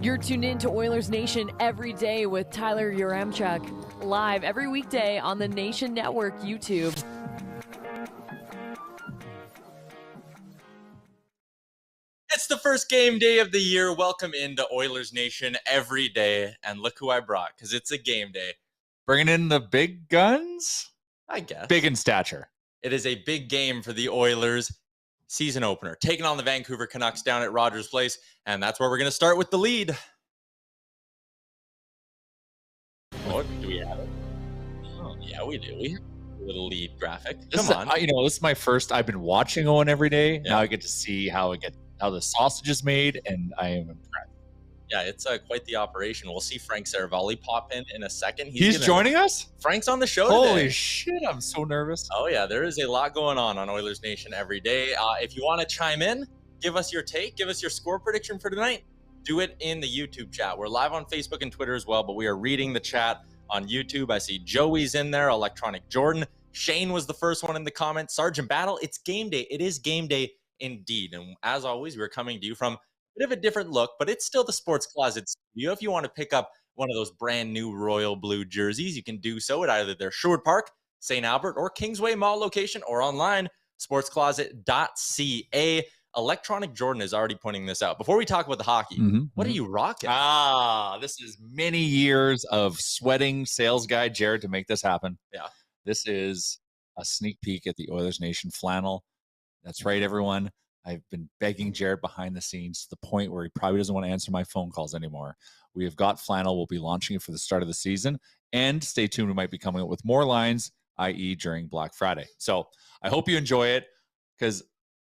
You're tuned in to Oilers Nation every day with Tyler Yaremchuk, live every weekday on the Nation Network YouTube. It's the first game day of the year. Welcome into Oilers Nation every day. And look who I brought, because it's a game day. Bringing in the big guns? I guess. Big in stature. It is a big game for the Oilers. Season opener. Taking on the Vancouver Canucks down at Rogers Place. And that's where we're going to start with the lead. Oh, do we have it? Oh, yeah, we do. We have a little lead graphic. Come on. This is my first. I've been watching Owen every day. Yeah. Now I get to see how the sausage is made, and I am impressed. Yeah, it's quite the operation. We'll see Frank Seravalli pop in a second. He's joining us? Frank's on the show today. Holy shit, I'm so nervous. Oh, yeah, there is a lot going on Oilers Nation every day. If you want to chime in, give us your take, give us your score prediction for tonight. Do it in the YouTube chat. We're live on Facebook and Twitter as well, but we are reading the chat on YouTube. I see Joey's in there, Electronic Jordan. Shane was the first one in the comments. Sergeant Battle, it's game day. It is game day indeed. And as always, we're coming to you from a bit of a different look, but it's still the Sports Closet studio. If you want to pick up one of those brand new royal blue jerseys, you can do so at either their Sherwood Park, St. Albert, or Kingsway Mall location, or online, sportscloset.ca. Electronic Jordan is already pointing this out. Before we talk about the hockey, what are you rocking? This is many years of sweating sales guy Jared to make this happen. Yeah. This is a sneak peek at the Oilers Nation flannel. That's right, everyone. I've been begging Jared behind the scenes to the point where he probably doesn't want to answer my phone calls anymore. We have got flannel. We'll be launching it for the start of the season. And stay tuned. We might be coming up with more lines, i.e. during Black Friday. So I hope you enjoy it, because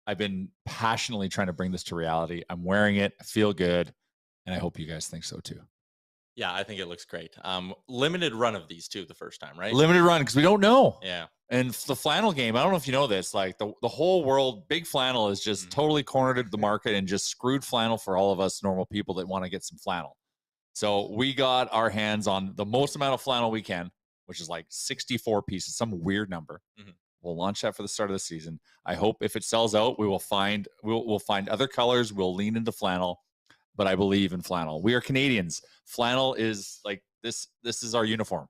I've been passionately trying to bring this to reality. I'm wearing it. I feel good. And I hope you guys think so too. Yeah, I think it looks great. Limited run of these too the first time, right? Limited run, because we don't know. Yeah. And the flannel game, I don't know if you know this, like the whole world, big flannel is just totally cornered the market and just screwed flannel for all of us normal people that want to get some flannel. So we got our hands on the most amount of flannel we can, which is like 64 pieces, some weird number. We'll launch that for the start of the season. I hope if it sells out, we'll find other colors. We'll lean into flannel, but I believe in flannel. We are Canadians. Flannel is like this. This is our uniform.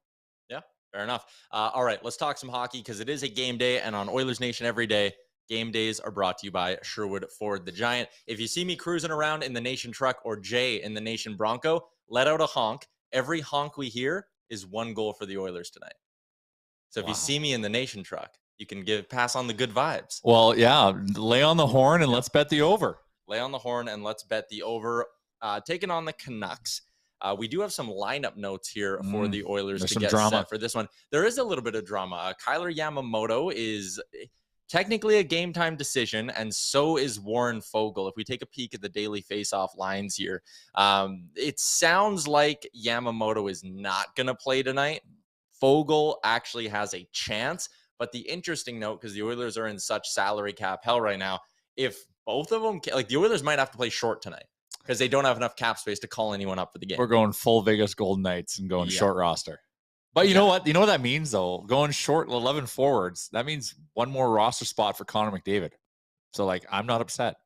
Yeah, fair enough. All right, let's talk some hockey, because it is a game day, and on Oilers Nation every day, game days are brought to you by Sherwood Ford the Giant. If you see me cruising around in the Nation truck or Jay in the Nation Bronco, let out a honk. Every honk we hear is one goal for the Oilers tonight. So if you see me in the Nation truck, you can pass on the good vibes. Well, yeah, lay on the horn and let's bet the over. Lay on the horn and let's bet the over. Taking on the Canucks. We do have some lineup notes here for the Oilers to get set for this one. There is a little bit of drama. Tyler Yamamoto is technically a game time decision, and so is Warren Foegele. If we take a peek at the daily Faceoff lines here, it sounds like Yamamoto is not going to play tonight. Foegele actually has a chance. But the interesting note, because the Oilers are in such salary cap hell right now, if both of them, like the Oilers might have to play short tonight because they don't have enough cap space to call anyone up for the game. We're going full Vegas Golden Knights and going short roster. But you know what? You know what that means, though? Going short 11 forwards, that means one more roster spot for Connor McDavid. So, like, I'm not upset.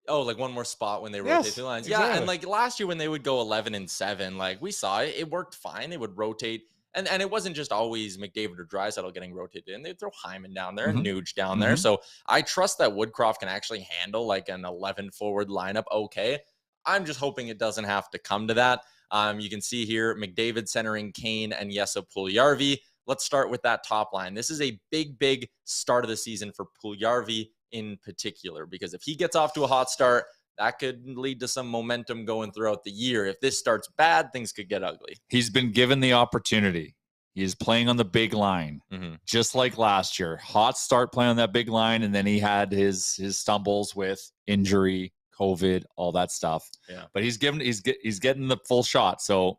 Oh, like one more spot when they rotate the lines. Exactly. Yeah, and like last year when they would go 11-7, like we saw it, it worked fine. They would rotate. And it wasn't just always McDavid or Draisaitl getting rotated in. They'd throw Hyman down there and Nuge down there. So I trust that Woodcroft can actually handle like an 11-forward lineup okay. I'm just hoping it doesn't have to come to that. You can see here McDavid centering Kane and Jesse Puljujarvi. Let's start with that top line. This is a big start of the season for Puljujarvi in particular, because if he gets off to a hot start, that could lead to some momentum going throughout the year. If this starts bad, things could get ugly. He's been given the opportunity. He's playing on the big line, just like last year. Hot start playing on that big line, and then he had his stumbles with injury, COVID, all that stuff. Yeah. But he's getting the full shot. So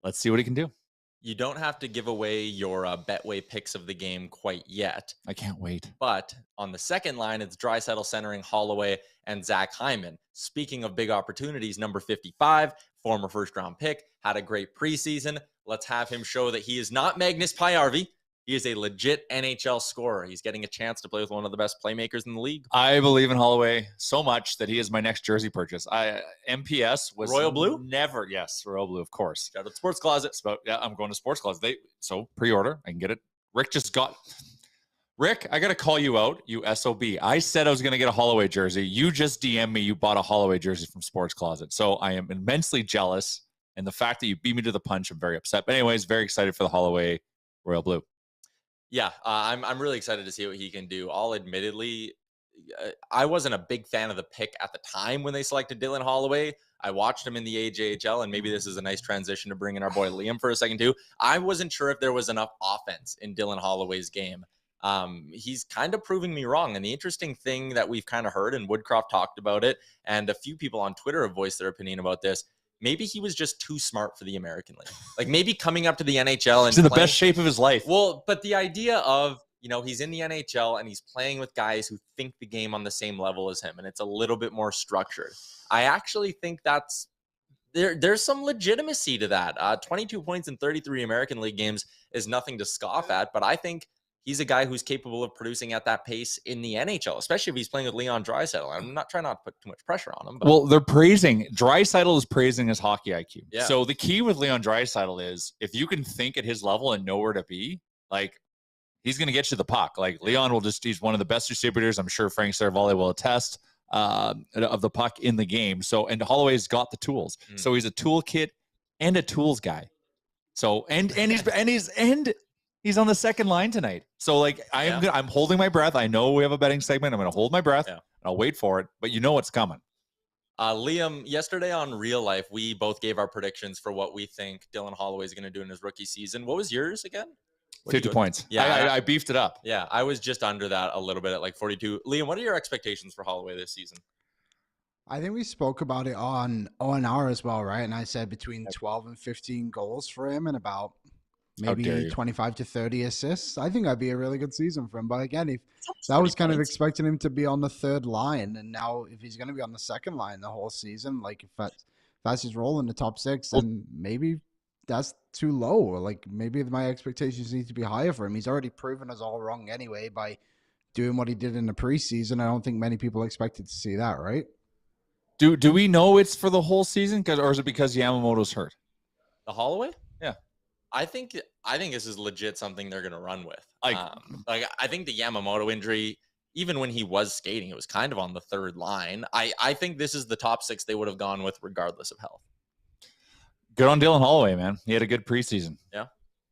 let's see what he can do. You don't have to give away your Betway picks of the game quite yet. I can't wait. But on the second line, it's Draisaitl centering Holloway and Zach Hyman. Speaking of big opportunities, number 55, former first-round pick, had a great preseason. Let's have him show that he is not Magnus Pajärvi. He is a legit NHL scorer. He's getting a chance to play with one of the best playmakers in the league. I believe in Holloway so much that he is my next jersey purchase. MPS was Royal Blue? Never. Yes, Royal Blue, of course. Shout out to Sports Closet. Yeah, I'm going to Sports Closet. So pre-order. I can get it. Rick, I got to call you out, you SOB. I said I was going to get a Holloway jersey. You just DM me you bought a Holloway jersey from Sports Closet. So I am immensely jealous. And the fact that you beat me to the punch, I'm very upset. But anyways, very excited for the Holloway Royal Blue. Yeah, I'm really excited to see what he can do. I'll admittedly, I wasn't a big fan of the pick at the time when they selected Dylan Holloway. I watched him in the AJHL, and maybe this is a nice transition to bring in our boy Liam for a second too. I wasn't sure if there was enough offense in Dylan Holloway's game. He's kind of proving me wrong. And the interesting thing that we've kind of heard, and Woodcroft talked about it, and a few people on Twitter have voiced their opinion about this, maybe he was just too smart for the American League. Like maybe coming up to the NHL and he's in the best shape of his life. Well, but the idea of, he's in the NHL and he's playing with guys who think the game on the same level as him, and it's a little bit more structured. I actually think there's some legitimacy to that. 22 points in 33 American League games is nothing to scoff at, but I think he's a guy who's capable of producing at that pace in the NHL, especially if he's playing with Leon Draisaitl. I'm not trying not to put too much pressure on him. But. Well, they're praising Draisaitl is praising his hockey IQ. Yeah. So the key with Leon Draisaitl is if you can think at his level and know where to be, like he's going to get you the puck. Like Leon he's one of the best distributors. I'm sure Frank Seravalli will attest of the puck in the game. So, and Holloway's got the tools. So he's a toolkit and a tools guy. So, he's on the second line tonight. So like I'm holding my breath. I know we have a betting segment. I'm going to hold my breath. And I'll wait for it, but you know what's coming. Liam, yesterday on Real Life, we both gave our predictions for what we think Dylan Holloway is going to do in his rookie season. What was yours again? 50 points. Yeah, I beefed it up. Yeah, I was just under that a little bit at like 42. Liam, what are your expectations for Holloway this season? I think we spoke about it on ONR as well, right? And I said between 12 and 15 goals for him and about maybe 25 to 30 assists. I think that'd be a really good season for him. But again, I was kind of expecting him to be on the third line. And now if he's going to be on the second line the whole season, like if that's his role in the top six, then maybe that's too low. Like maybe my expectations need to be higher for him. He's already proven us all wrong anyway by doing what he did in the preseason. I don't think many people expected to see that, right? Do we know it's for the whole season, or is it because Yamamoto's hurt? The Holloway? Yeah. I think this is legit something they're going to run with. I think the Yamamoto injury, even when he was skating, it was kind of on the third line. I think this is the top six they would have gone with regardless of health. Good on Dylan Holloway, man. He had a good preseason. Yeah.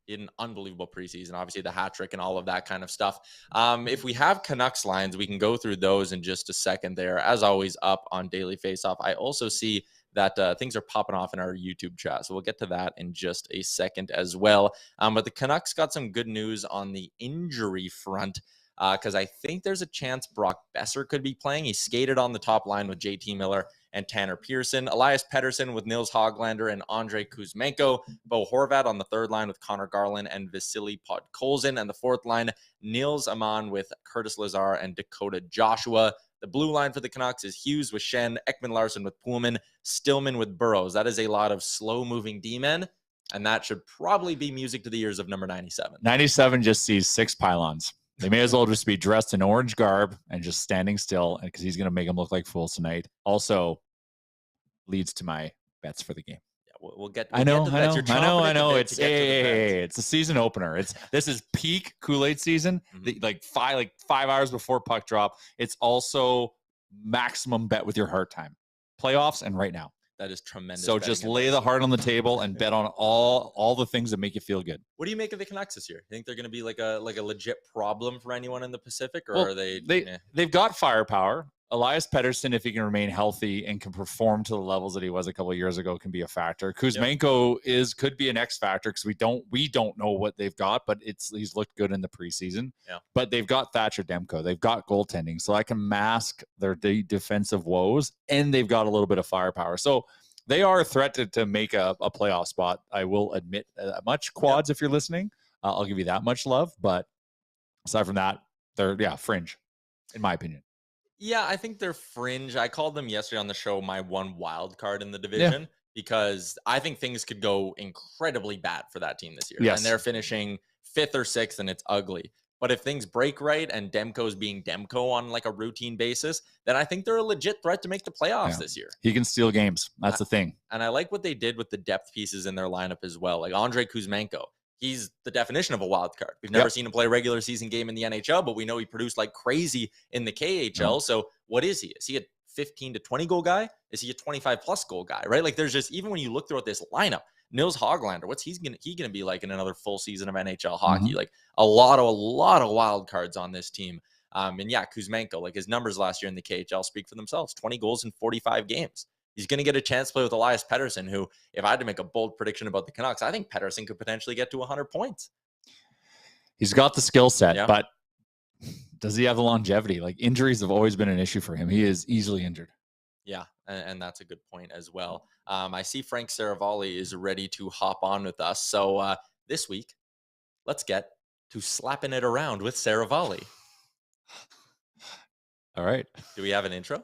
He had an unbelievable preseason, obviously the hat trick and all of that kind of stuff. If we have Canucks lines, we can go through those in just a second there. As always, up on Daily Faceoff. I also see that things are popping off in our YouTube chat. So we'll get to that in just a second as well. But the Canucks got some good news on the injury front because I think there's a chance Brock Besser could be playing. He skated on the top line with JT Miller and Tanner Pearson, Elias Pettersson with Nils Hoglander and Andrei Kuzmenko, Bo Horvat on the third line with Connor Garland and Vasily Podkolzin, and the fourth line, Niels Aman with Curtis Lazar and Dakota Joshua. The blue line for the Canucks is Hughes with Shen, Ekman Larson with Pullman, Stillman with Burrows. That is a lot of slow-moving D-men, and that should probably be music to the ears of number 97. 97 just sees 6 pylons. They may as well just be dressed in orange garb and just standing still because he's going to make them look like fools tonight. Also leads to my bets for the game. Yeah, we'll get. I know. It's a season opener. This is peak Kool-Aid season. Mm-hmm. Like 5 hours before puck drop. It's also maximum bet with your heart time. Playoffs and right now. That is tremendous. So just lay the heart on the table and bet on all the things that make you feel good. What do you make of the Canucks this year? You think they're going to be like a legit problem for anyone in the Pacific, or are they? They've got firepower. Elias Pettersson, if he can remain healthy and can perform to the levels that he was a couple of years ago, can be a factor. Kuzmenko could be an X factor because we don't know what they've got, but he's looked good in the preseason. Yeah. But they've got Thatcher Demko, they've got goaltending, so I can mask their defensive woes, and they've got a little bit of firepower. So they are a threat to make a playoff spot. I will admit that much. Quads, if you're listening, I'll give you that much love. But aside from that, they're fringe, in my opinion. Yeah, I think they're fringe. I called them yesterday on the show my one wild card in the division because I think things could go incredibly bad for that team this year. Yes. And they're finishing fifth or sixth, and it's ugly. But if things break right and Demko's being Demko on like a routine basis, then I think they're a legit threat to make the playoffs this year. He can steal games. That's the thing. And I like what they did with the depth pieces in their lineup as well. Like Andrei Kuzmenko, he's the definition of a wild card. We've never seen him play a regular season game in the NHL, but we know he produced like crazy in the KHL. So what is he? Is he a 15 to 20 goal guy? Is he a 25 plus goal guy, right? Like there's just, even when you look throughout this lineup, Nils Hoglander, what's he gonna be like in another full season of NHL hockey? Like a lot of wild cards on this team. And yeah, Kuzmenko, like his numbers last year in the KHL speak for themselves. 20 goals in 45 games. He's going to get a chance to play with Elias Pettersson, who, if I had to make a bold prediction about the Canucks, I think Pettersson could potentially get to 100 points. He's got the skill set, but does he have the longevity? Like injuries have always been an issue for him. He is easily injured. Yeah, and that's a good point as well. I see Frank Seravalli is ready to hop on with us. So this week, let's get to slapping it around with Seravalli. All right. Do we have an intro?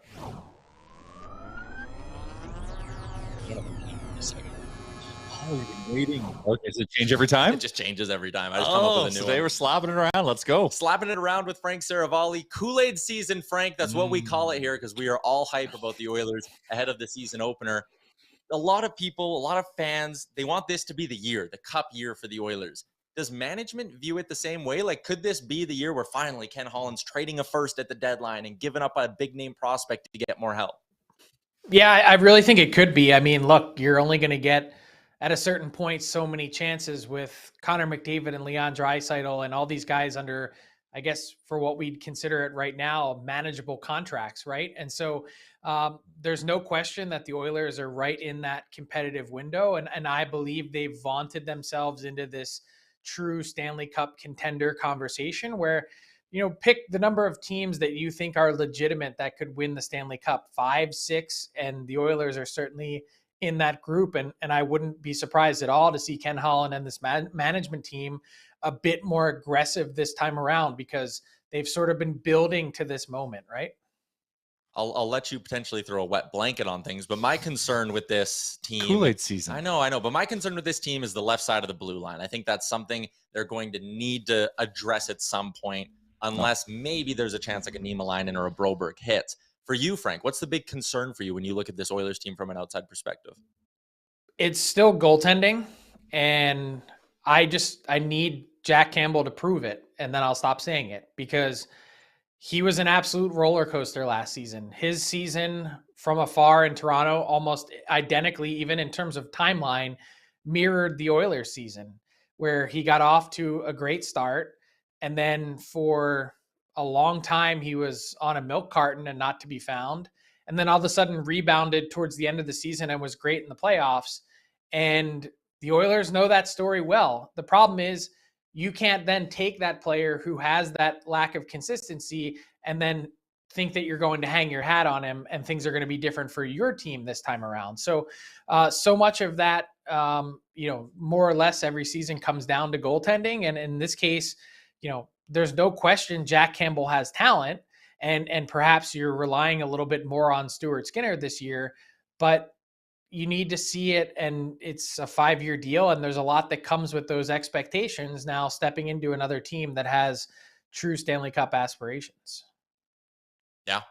Oh, we've been waiting. Okay, does it change every time? It just changes every time. I just come up with a new today one. We're slapping it around. Let's go. Slapping it around with Frank Seravalli. Kool-Aid season, Frank. That's what we call it here because we are all hype about the Oilers ahead of the season opener. A lot of people, a lot of fans, they want this to be the year, the cup year for the Oilers. Does management view it the same way? Like, could this be the year where finally Ken Holland's trading a first at the deadline and giving up a big-name prospect to get more help? Yeah, I really think it could be. I mean, look, you're only going to get, at a certain point, so many chances with Connor McDavid and Leon Draisaitl and all these guys under, I guess, for what we'd consider it right now, manageable contracts, right? And so there's no question that the Oilers are right in that competitive window. And I believe they've vaunted themselves into this true Stanley Cup contender conversation where, you know, pick the number of teams that you think are legitimate that could win the Stanley Cup, 5, 6, and the Oilers are certainly in that group. And I wouldn't be surprised at all to see Ken Holland and this management team a bit more aggressive this time around because they've sort of been building to this moment, right? I'll let you potentially throw a wet blanket on things, but my concern with this team... Kool-Aid season. I know, but my concern with this team is the left side of the blue line. I think that's something they're going to need to address at some point, unless maybe there's a chance like a Niemelainen or a Broberg hits. For you, Frank, what's the big concern for you when you look at this Oilers team from an outside perspective? It's still goaltending, and I need Jack Campbell to prove it, and then I'll stop saying it because he was an absolute roller coaster last season. His season from afar in Toronto, almost identically, even in terms of timeline, mirrored the Oilers season, where he got off to a great start, and then for a long time he was on a milk carton and not to be found, and then all of a sudden rebounded towards the end of the season and was great in the playoffs. And the Oilers know that story well. The problem is you can't then take that player who has that lack of consistency and then think that you're going to hang your hat on him and things are going to be different for your team this time around. So, so much of that, more or less every season comes down to goaltending. And in this case, there's no question Jack Campbell has talent and perhaps you're relying a little bit more on Stuart Skinner this year, but you need to see it, and it's a 5-year deal, and there's a lot that comes with those expectations now stepping into another team that has true Stanley Cup aspirations. Yeah,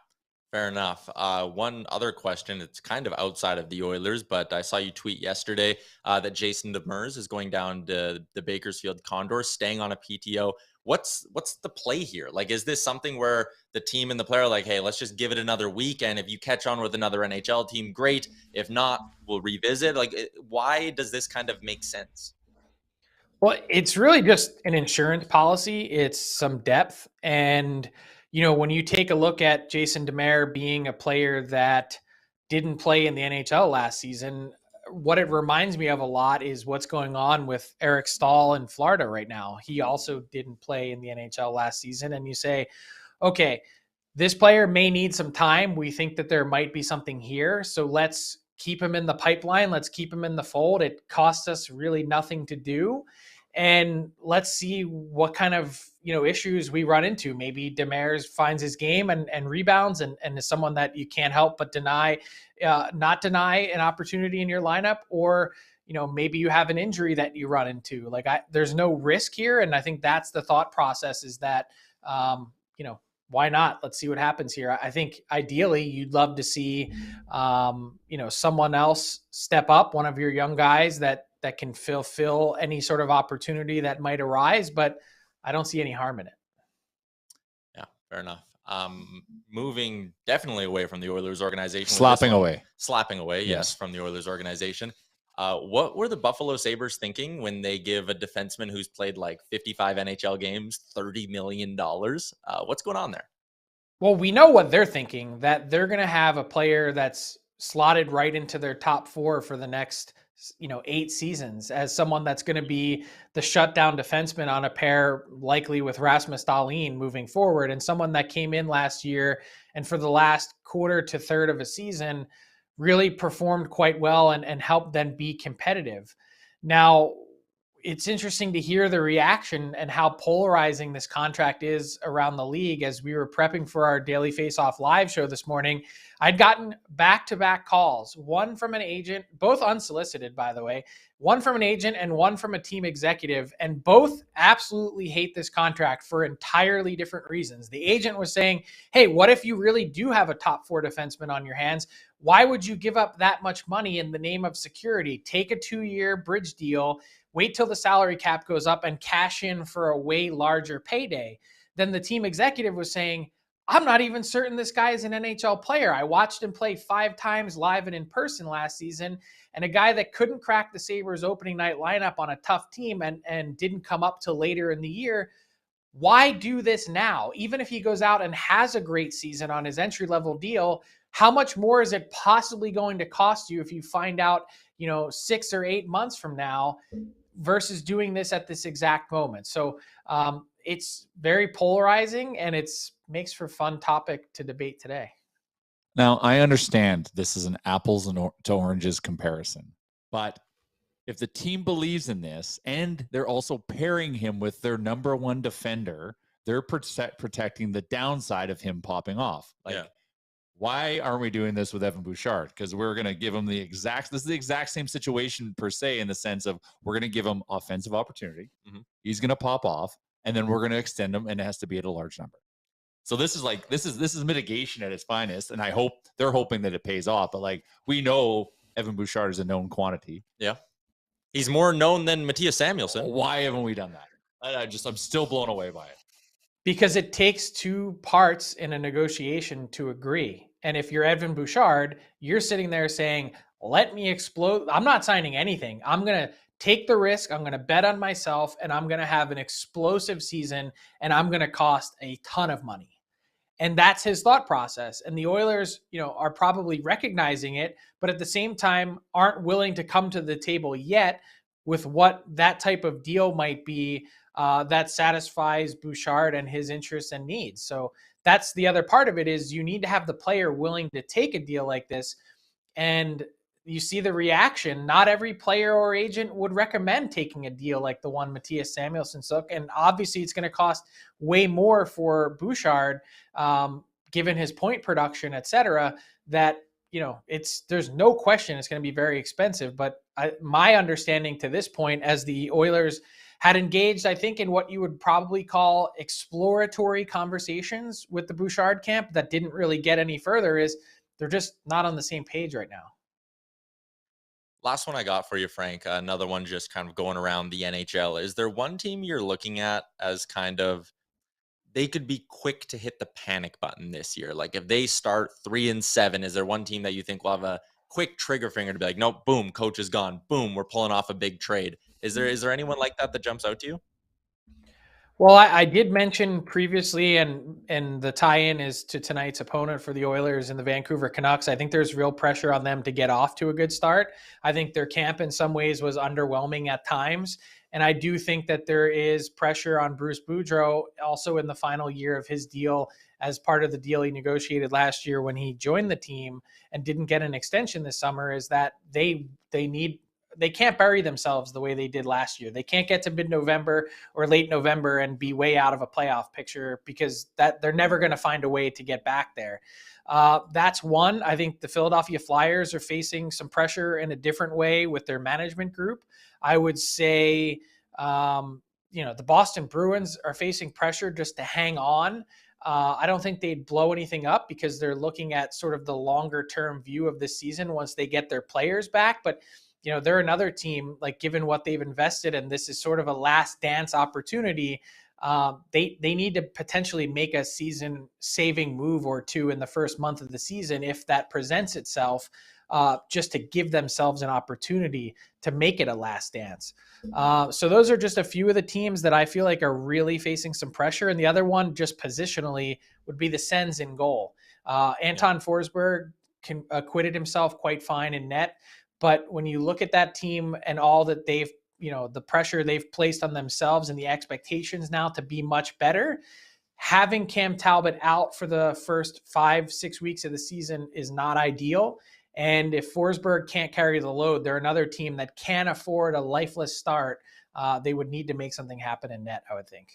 fair enough. One other question, it's kind of outside of the Oilers, but I saw you tweet yesterday that Jason Demers is going down to the Bakersfield Condors, staying on a PTO. What's the play here? Like, is this something where the team and the player are like, hey, let's just give it another week, and if you catch on with another NHL team, great. If not, we'll revisit. Like, why does this kind of make sense? Well, it's really just an insurance policy. It's some depth. And, when you take a look at Jason Demers being a player that didn't play in the NHL last season, what it reminds me of a lot is what's going on with Eric Stahl in Florida right now. He also didn't play in the NHL last season. And you say, okay, this player may need some time. We think that there might be something here. So let's keep him in the pipeline. Let's keep him in the fold. It costs us really nothing to do. And let's see what kind of, issues we run into. Maybe Demers finds his game and rebounds and is someone that you can't help but not deny an opportunity in your lineup. Or, maybe you have an injury that you run into. Like there's no risk here. And I think that's the thought process, is that, why not? Let's see what happens here. I think ideally you'd love to see, someone else step up, one of your young guys that can fulfill any sort of opportunity that might arise, but I don't see any harm in it. Yeah, fair enough. Moving definitely away from the Oilers organization. Slapping away, yes, from the Oilers organization. What were the Buffalo Sabres thinking when they give a defenseman who's played like 55 NHL games $30 million? What's going on there? Well, we know what they're thinking, that they're going to have a player that's slotted right into their top 4 for the next 8 seasons, as someone that's going to be the shutdown defenseman on a pair likely with Rasmus Dahlin moving forward, and someone that came in last year and for the last quarter to third of a season really performed quite well and helped them be competitive. Now, it's interesting to hear the reaction and how polarizing this contract is around the league. As we were prepping for our daily Faceoff live show this morning, I'd gotten back-to-back calls, one from an agent, both unsolicited, by the way, one from an agent and one from a team executive, and both absolutely hate this contract for entirely different reasons. The agent was saying, hey, what if you really do have a top 4 defenseman on your hands? Why would you give up that much money in the name of security? Take a 2-year bridge deal, wait till the salary cap goes up, and cash in for a way larger payday. Then the team executive was saying, I'm not even certain this guy is an NHL player. I watched him play 5 times live and in person last season, and a guy that couldn't crack the Sabres opening night lineup on a tough team and didn't come up till later in the year. Why do this now? Even if he goes out and has a great season on his entry-level deal, how much more is it possibly going to cost you if you find out, 6 or 8 months from now, versus doing this at this exact moment? So it's very polarizing, and it's makes for fun topic to debate today. Now, I understand this is an apples to oranges comparison, but if the team believes in this and they're also pairing him with their number 1 defender, they're protecting the downside of him popping off. Why aren't we doing this with Evan Bouchard? Because we're going to give him this is the exact same situation per se, in the sense of we're going to give him offensive opportunity. Mm-hmm. He's going to pop off, and then we're going to extend him, and it has to be at a large number. So this is mitigation at its finest, and I hope they're hoping that it pays off. But we know Evan Bouchard is a known quantity. Yeah, he's more known than Matthias Samuelsson. Why haven't we done that? I'm still blown away by it. Because it takes 2 parts in a negotiation to agree. And if you're Evan Bouchard, you're sitting there saying, let me explode. I'm not signing anything. I'm going to take the risk. I'm going to bet on myself, and I'm going to have an explosive season, and I'm going to cost a ton of money. And that's his thought process. And the Oilers, are probably recognizing it, but at the same time aren't willing to come to the table yet with what that type of deal might be that satisfies Bouchard and his interests and needs. So that's the other part of it, is you need to have the player willing to take a deal like this. And you see the reaction. Not every player or agent would recommend taking a deal like the one Matthias Samuelsson took. And obviously it's going to cost way more for Bouchard, given his point production, et cetera, that, there's no question it's going to be very expensive. But my understanding to this point, as the Oilers had engaged, I think, in what you would probably call exploratory conversations with the Bouchard camp that didn't really get any further, is they're just not on the same page right now. Last one I got for you, Frank, another one just kind of going around the NHL. Is there one team you're looking at as kind of, they could be quick to hit the panic button this year? Like if they start 3-7, is there one team that you think will have a quick trigger finger to be like, nope, boom, coach is gone. Boom, we're pulling off a big trade. Is there anyone like that jumps out to you? Well, I did mention previously, and the tie-in is to tonight's opponent for the Oilers and the Vancouver Canucks. I think there's real pressure on them to get off to a good start. I think their camp in some ways was underwhelming at times. And I do think that there is pressure on Bruce Boudreau also in the final year of his deal, as part of the deal he negotiated last year when he joined the team and didn't get an extension this summer, is that they need they can't bury themselves the way they did last year. They can't get to mid-November or late November and be way out of a playoff picture, because that they're never going to find a way to get back there. That's one. I think the Philadelphia Flyers are facing some pressure in a different way with their management group. I would say, the Boston Bruins are facing pressure just to hang on. I don't think they'd blow anything up because they're looking at sort of the longer term view of this season once they get their players back. But, they're another team, like, given what they've invested, and this is sort of a last dance opportunity. They need to potentially make a season saving move or two in the first month of the season if that presents itself, just to give themselves an opportunity to make it a last dance. So those are just a few of the teams that I feel like are really facing some pressure. And the other one, just positionally, would be the Sens in goal. Anton Forsberg acquitted himself quite fine in net. But when you look at that team and all that they've, the pressure they've placed on themselves and the expectations now to be much better, having Cam Talbot out for the first 5-6 weeks of the season is not ideal. And if Forsberg can't carry the load, they're another team that can't afford a lifeless start. They would need to make something happen in net, I would think.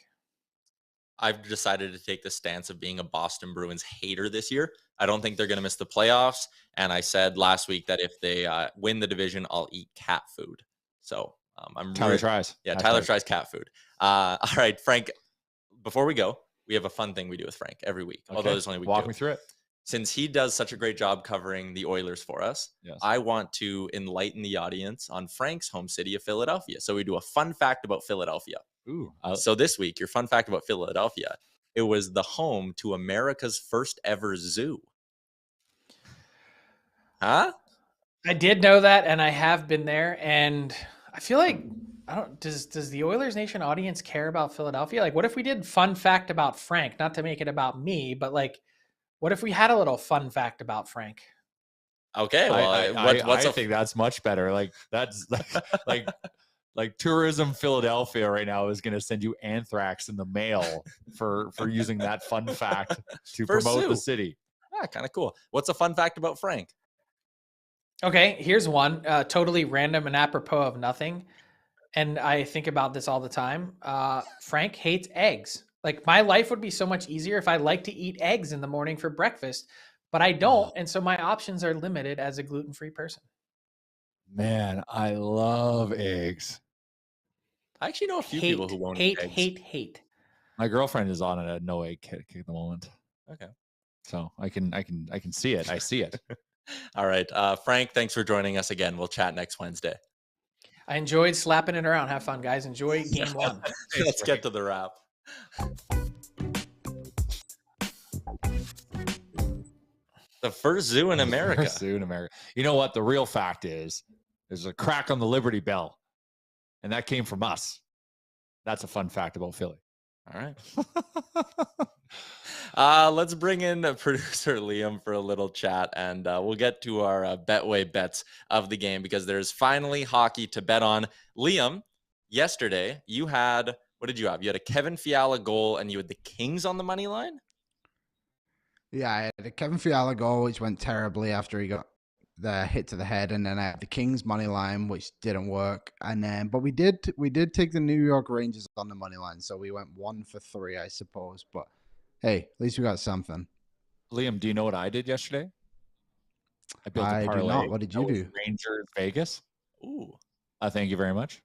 I've decided to take the stance of being a Boston Bruins hater this year. I don't think they're going to miss the playoffs. And I said last week that if they win the division, I'll eat cat food. So Tyler tries. Yeah, Tyler tries cat food. All right, Frank, before we go, we have a fun thing we do with Frank every week. Okay. Although there's only week Walk me through it. Since he does such a great job covering the Oilers for us, yes, I want to enlighten the audience on Frank's home city of Philadelphia. So we do a fun fact about Philadelphia. Ooh. So this week, your fun fact about Philadelphia, it was the home to America's first ever zoo. Huh? I did know that, and I have been there, and I feel like does the Oilers Nation audience care about Philadelphia? Like, what if we did fun fact about Frank? Not to make it about me, but like, what if we had a little fun fact about Frank? Okay, well, I think that's much better. Like, that's like Tourism Philadelphia right now is going to send you anthrax in the mail for using that fun fact to promote the city. Yeah, kind of cool. What's a fun fact about Frank? Okay, here's one, totally random and apropos of nothing. And I think about this all the time. Frank hates eggs. Like, my life would be so much easier if I like to eat eggs in the morning for breakfast, but I don't. And so my options are limited as a gluten-free person. Man, I love eggs. I actually know a few people who won't eat eggs. Hate. My girlfriend is on a no egg kick at the moment. Okay. So I can see it. I see it. All right. Frank, thanks for joining us again. We'll chat next Wednesday. I enjoyed slapping it around. Have fun, guys. Enjoy game one. Let's get to the wrap. The first zoo in America. First zoo in America. You know what? The real fact is there's a crack on the Liberty Bell, and that came from us. That's a fun fact about Philly. All right. Let's bring in producer Liam for a little chat, and we'll get to our Betway bets of the game because there's finally hockey to bet on. Liam, yesterday you had, what did you have? You had a Kevin Fiala goal, and you had the Kings on the money line? Yeah, I had a Kevin Fiala goal, which went terribly after he got the hit to the head, and then I had the Kings money line, which didn't work. And then, but we did take the New York Rangers on the money line, so we went 1 for 3, I suppose. But hey, at least we got something. Liam, do you know what I did yesterday? I built a parlay. Do not. What did you do? Rangers Vegas. Ooh. Thank you very much.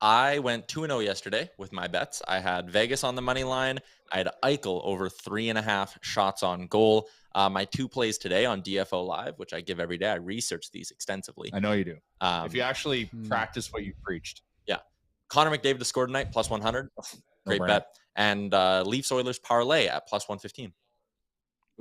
I went 2-0 yesterday with my bets. I had Vegas on the money line. I had Eichel over 3.5 shots on goal. My 2 plays today on DFO Live, which I give every day. I research these extensively. I know you do. If you actually practice what you preached. Yeah. Connor McDavid to score tonight, plus 100. Great bet. And Leafs Oilers parlay at plus 115.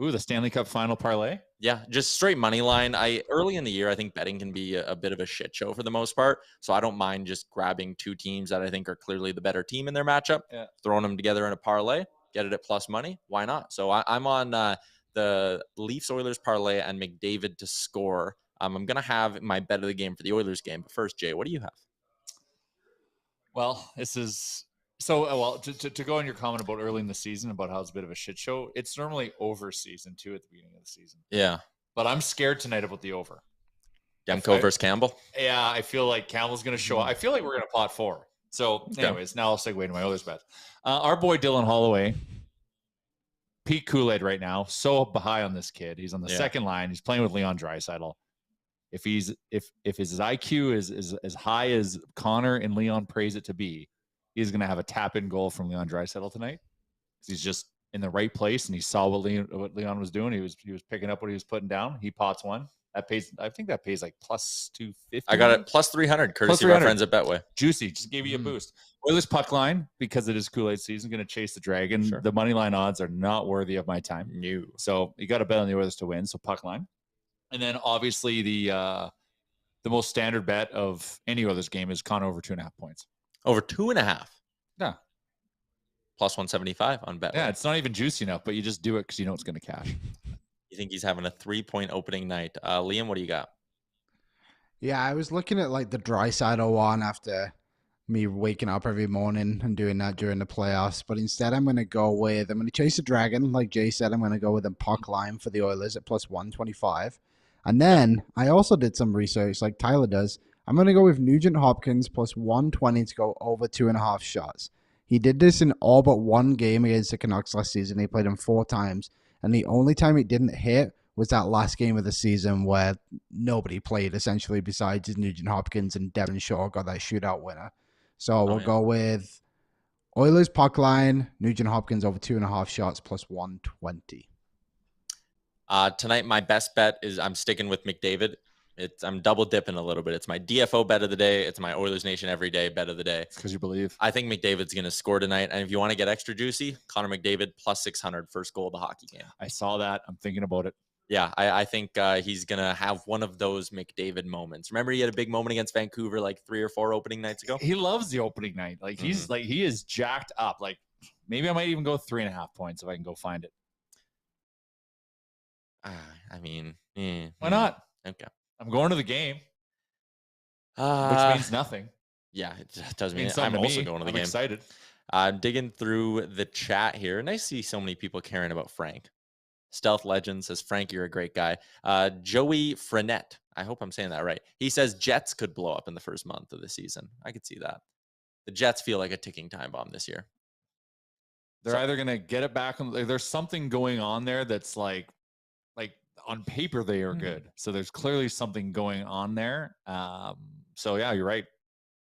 Ooh, the Stanley Cup final parlay? Yeah, just straight money line. Early in the year, I think betting can be a bit of a shit show for the most part. So I don't mind just grabbing 2 teams that I think are clearly the better team in their matchup, throwing them together in a parlay, get it at plus money. Why not? So I'm on the Leafs Oilers parlay and McDavid to score. I'm going to have my bet of the game for the Oilers game. But first, Jay, what do you have? Well, this is... So, to go on your comment about early in the season about how it's a bit of a shit show, it's normally over season 2 at the beginning of the season. Yeah. But I'm scared tonight about the over. Yemko versus Campbell. Yeah, I feel like Campbell's going to show up. I feel like we're going to pot 4. So, anyways, now I'll segue to my Oilers bet. Our boy Dylan Holloway, peak Kool-Aid right now. So high on this kid. He's on the second line. He's playing with Leon Draisaitl. If his IQ is as high as Connor and Leon praise it to be, he's going to have a tap-in goal from Leon Draisaitl tonight. He's just in the right place, and he saw what Leon was doing. He was picking up what he was putting down. He pots one. That pays. I think that pays like plus 250. I got it plus 300, courtesy of our friends at Betway. Juicy, just gave you a boost. Oilers puck line, because it is Kool-Aid season, going to chase the Dragon. Sure. The money line odds are not worthy of my time. No. So you got to bet on the Oilers to win. So puck line, and then obviously the most standard bet of any Oilers game is Connor over 2.5 points. Over 2.5. Yeah. Plus 175 on Betway. Yeah, it's not even juicy enough, but you just do it because you know it's going to cash. You think he's having a 3-point opening night. Liam, what do you got? Yeah, I was looking at like the Draisaitl one after me waking up every morning and doing that during the playoffs. But instead, I'm going to chase the Dragon. Like Jay said, I'm going to go with a puck line for the Oilers at plus 125. And then I also did some research like Tyler does. I'm going to go with Nugent Hopkins plus 120 to go over 2.5 shots. He did this in all but one game against the Canucks last season. He played him 4 times. And the only time it didn't hit was that last game of the season where nobody played, essentially, besides Nugent Hopkins, and Devin Shaw got that shootout winner. So we'll go with Oilers puck line, Nugent Hopkins over 2.5 shots plus 120. Tonight, my best bet is I'm sticking with McDavid. I'm double dipping a little bit. It's my DFO bet of the day. It's my Oilers Nation Everyday bet of the day. It's because you believe. I think McDavid's going to score tonight. And if you want to get extra juicy, Connor McDavid plus 600 first goal of the hockey game. I saw that. I'm thinking about it. Yeah, I think he's going to have one of those McDavid moments. Remember he had a big moment against Vancouver like 3 or 4 opening nights ago? He loves the opening night. Like he is jacked up. Like maybe I might even go 3.5 points if I can go find it. Why not? Okay. I'm going to the game, which means nothing. Yeah, it does mean I'm also going to the game. I'm excited. Digging through the chat here, and I see so many people caring about Frank. Stealth Legend says, Frank, you're a great guy. Joey Frenette, I hope I'm saying that right. He says Jets could blow up in the first month of the season. I could see that. The Jets feel like a ticking time bomb this year. They're either going to get it back. There's something going on there that's like on paper they are good. So there's clearly something going on there. So yeah, you're right.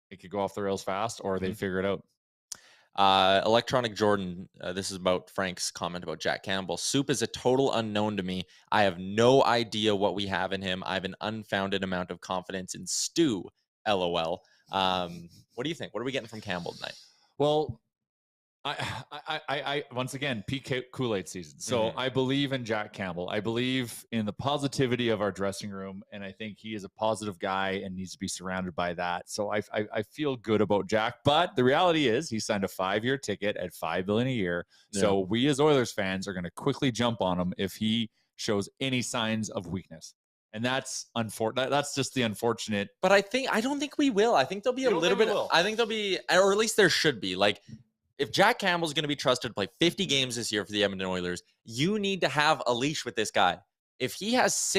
It could go off the rails fast, or they figure it out. Electronic Jordan, this is about Frank's comment about Jack Campbell. Soup is a total unknown to me. I have no idea what we have in him. I have an unfounded amount of confidence in Stu. LOL. What do you think? What are we getting from Campbell tonight? Well, I once again, peak Kool-Aid season. So I believe in Jack Campbell. I believe in the positivity of our dressing room, and I think he is a positive guy and needs to be surrounded by that. So I feel good about Jack. But the reality is, he signed a 5-year ticket at $5 billion a year. Yeah. So we as Oilers fans are going to quickly jump on him if he shows any signs of weakness. And that's unfortunate. That's just the unfortunate. But I don't think we will. I think there'll be a little bit. I think there'll be, or at least there should be, like. If Jack Campbell's going to be trusted to play 50 games this year for the Edmonton Oilers, you need to have a leash with this guy. If he has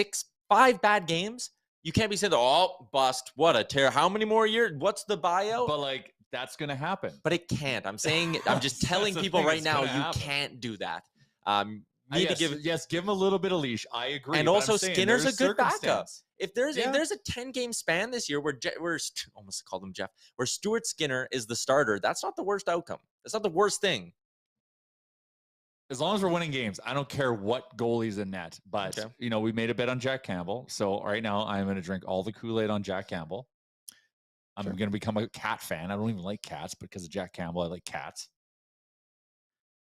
5 bad games, you can't be saying, oh, bust, what a tear. How many more years? What's the bio? But, like, that's going to happen. But it can't. I'm just telling people right now, you can't do that. Give him a little bit of leash. I agree. And also, Skinner's a good backup. If there's a 10-game span this year where almost called him Jeff, where Stuart Skinner is the starter, that's not the worst outcome. That's not the worst thing. As long as we're winning games, I don't care what goalie's in net. But we made a bet on Jack Campbell, so right now I'm going to drink all the Kool-Aid on Jack Campbell. I'm going to become a cat fan. I don't even like cats, but because of Jack Campbell, I like cats.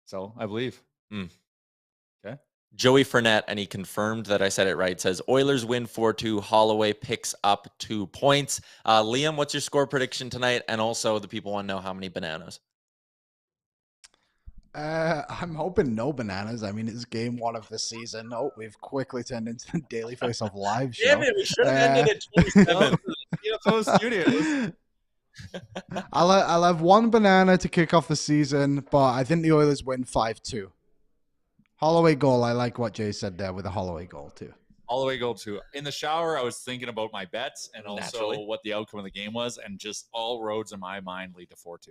So I believe. Okay. Joey Frenette, and he confirmed that I said it right, says Oilers win 4-2. Holloway picks up 2 points. Liam, what's your score prediction tonight? And also, the people want to know how many bananas. I'm hoping no bananas. I mean, it's game 1 of the season. Oh, we've quickly turned into the Daily Faceoff live show. Damn it, we should have ended at 27. CFO Studios. I'll have 1 banana to kick off the season, but I think the Oilers win 5-2. Holloway goal. I like what Jay said there with a Holloway goal too. All the way goal 2. In the shower, I was thinking about my bets and also Naturally. what the outcome of the game was, and just all roads in my mind lead to 4-2.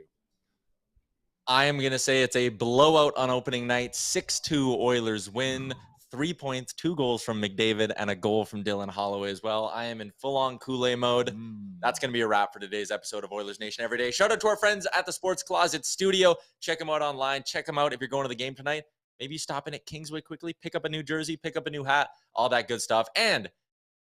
I am going to say it's a blowout on opening night. 6-2 Oilers win. 3 points, 2 goals from McDavid, and a goal from Dylan Holloway as well. I am in full-on Kool-Aid mode. That's going to be a wrap for today's episode of Oilers Nation Everyday. Shout out to our friends at the Sports Closet Studio. Check them out online. Check them out if you're going to the game tonight. Maybe you stop in at Kingsway quickly, pick up a new jersey, pick up a new hat, all that good stuff. And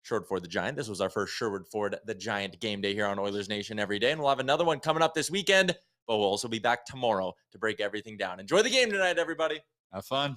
Sherwood Ford the Giant. This was our first Sherwood Ford the Giant game day here on Oilers Nation Everyday. And we'll have another one coming up this weekend, but we'll also be back tomorrow to break everything down. Enjoy the game tonight, everybody. Have fun.